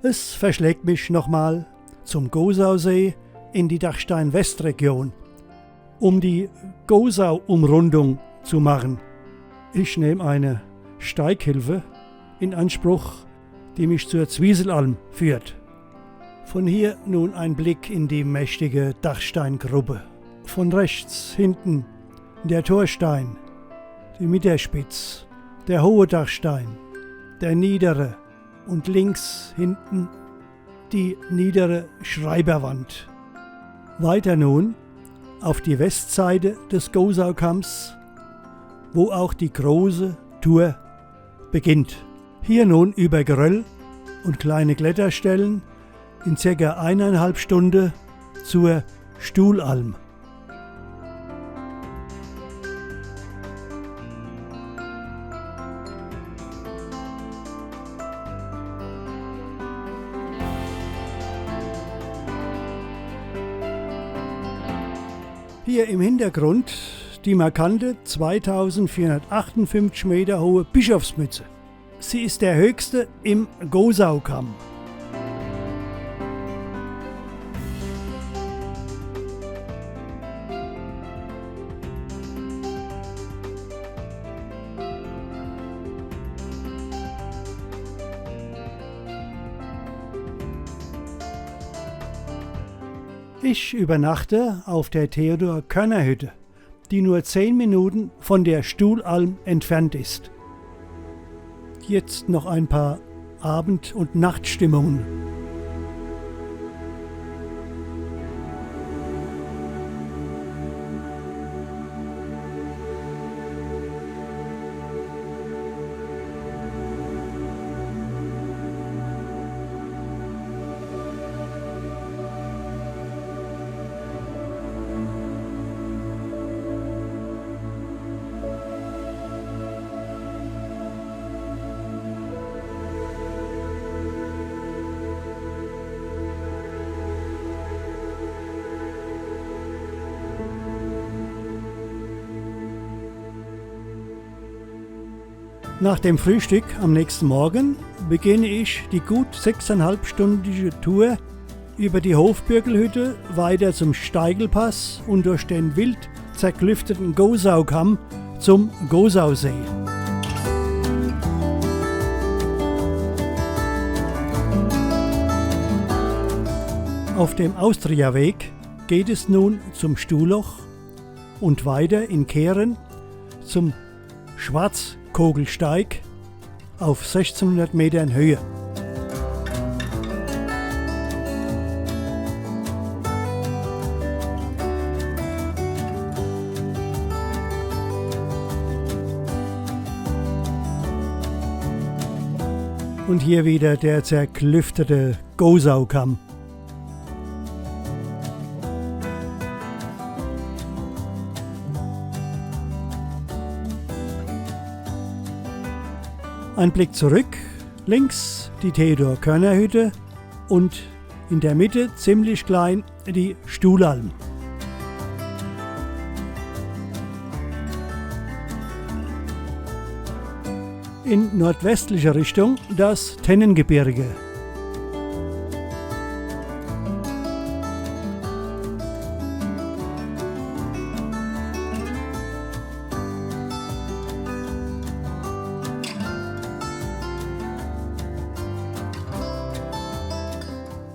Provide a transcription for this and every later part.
Es verschlägt mich nochmal zum Gosausee in die Dachstein-Westregion, um die Gosau-Umrundung zu machen. Ich nehme eine Steighilfe in Anspruch, die mich zur Zwieselalm führt. Von hier nun ein Blick in die mächtige Dachsteingruppe. Von rechts hinten der Torstein, die Mitterspitz, der hohe Dachstein, der niedere und links hinten die niedere Schreiberwand. Weiter nun auf die Westseite des Gosaukamms, wo auch die große Tour beginnt. Hier nun über Geröll und kleine Kletterstellen in ca. 1,5 Stunden zur Stuhlalm. Hier im Hintergrund die markante 2458 Meter hohe Bischofsmütze. Sie ist der höchste im Gosaukamm. Ich übernachte auf der Theodor-Körner-Hütte, die nur 10 Minuten von der Stuhlalm entfernt ist. Jetzt noch ein paar Abend- und Nachtstimmungen. Nach dem Frühstück am nächsten Morgen beginne ich die gut 6,5-stündige Tour über die Hofbürgelhütte weiter zum Steigelpass und durch den wild zerklüfteten Gosaukamm zum Gosausee. Auf dem Austriaweg geht es nun zum Stuhloch und weiter in Kehren zum Schwarzkogelsteig auf 1600 Metern Höhe. Und hier wieder der zerklüftete Gosaukamm. Ein Blick zurück, links die Theodor-Körner-Hütte und in der Mitte ziemlich klein die Stuhlalm. In nordwestlicher Richtung das Tennengebirge.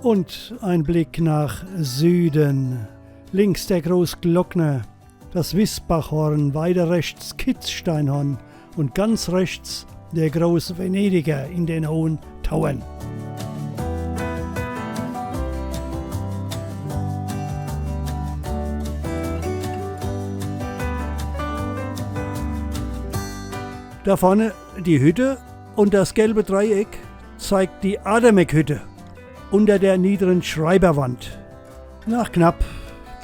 Und ein Blick nach Süden. Links der Großglockner, das Wisbachhorn, weiter rechts Kitzsteinhorn und ganz rechts der große Venediger in den hohen Tauern. Da vorne die Hütte und das gelbe Dreieck zeigt die Adamek-Hütte unter der niederen Schreiberwand. Nach knapp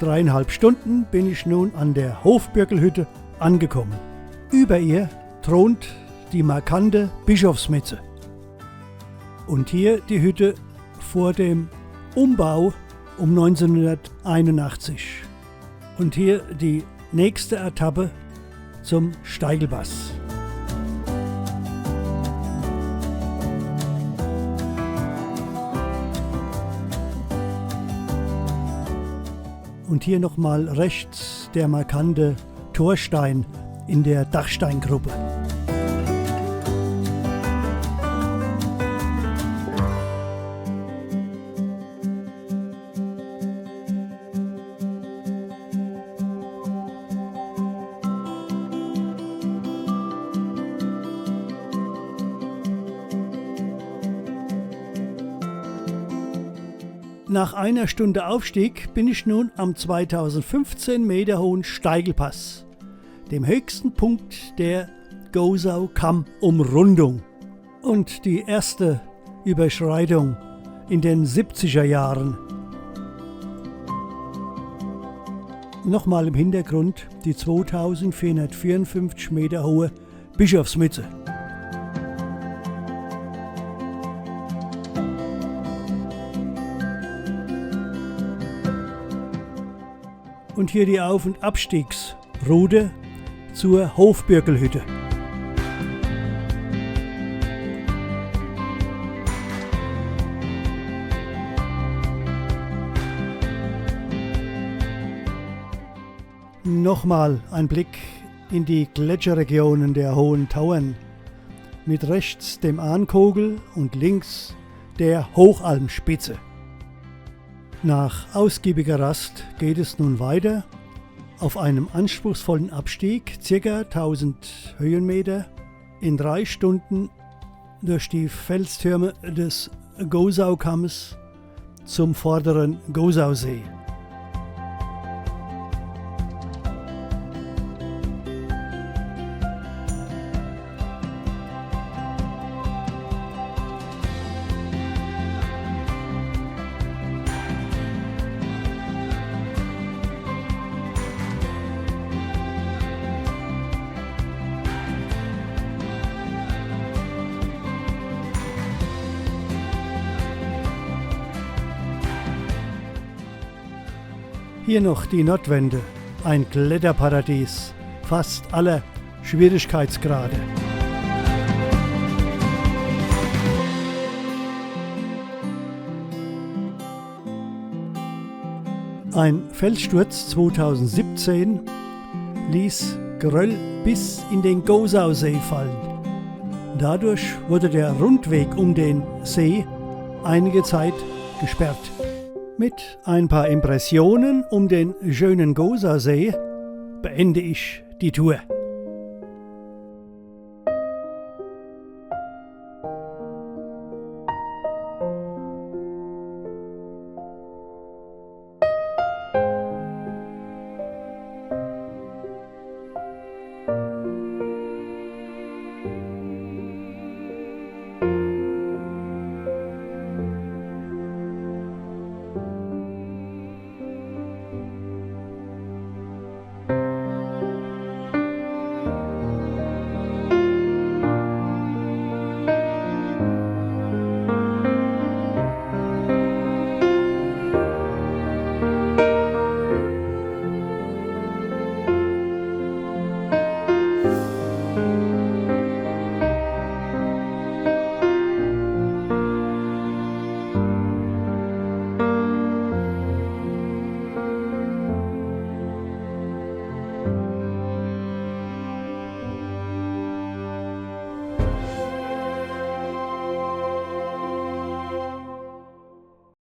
3,5 Stunden bin ich nun an der Hofbürgelhütte angekommen. Über ihr thront die markante Bischofsmütze. Und hier die Hütte vor dem Umbau um 1981. Und hier die nächste Etappe zum Steigelpass. Und hier nochmal rechts der markante Torstein in der Dachsteingruppe. Nach einer Stunde Aufstieg bin ich nun am 2015 Meter hohen Steigelpass, dem höchsten Punkt der Gosau-Kamm-Umrundung. Und die erste Überschreitung in den 70er Jahren. Nochmal im Hintergrund die 2454 Meter hohe Bischofsmütze. Und hier die Auf- und Abstiegsroute zur Hofbürgelhütte. Nochmal ein Blick in die Gletscherregionen der Hohen Tauern, mit rechts dem Ahnkogel und links der Hochalmspitze. Nach ausgiebiger Rast geht es nun weiter auf einem anspruchsvollen Abstieg, ca. 1000 Höhenmeter, in 3 Stunden durch die Felstürme des Gosaukamms zum vorderen Gosausee. Hier noch die Nordwende, ein Kletterparadies fast aller Schwierigkeitsgrade. Ein Felssturz 2017 ließ Geröll bis in den Gosausee fallen. Dadurch wurde der Rundweg um den See einige Zeit gesperrt. Mit ein paar Impressionen um den schönen Gosausee beende ich die Tour.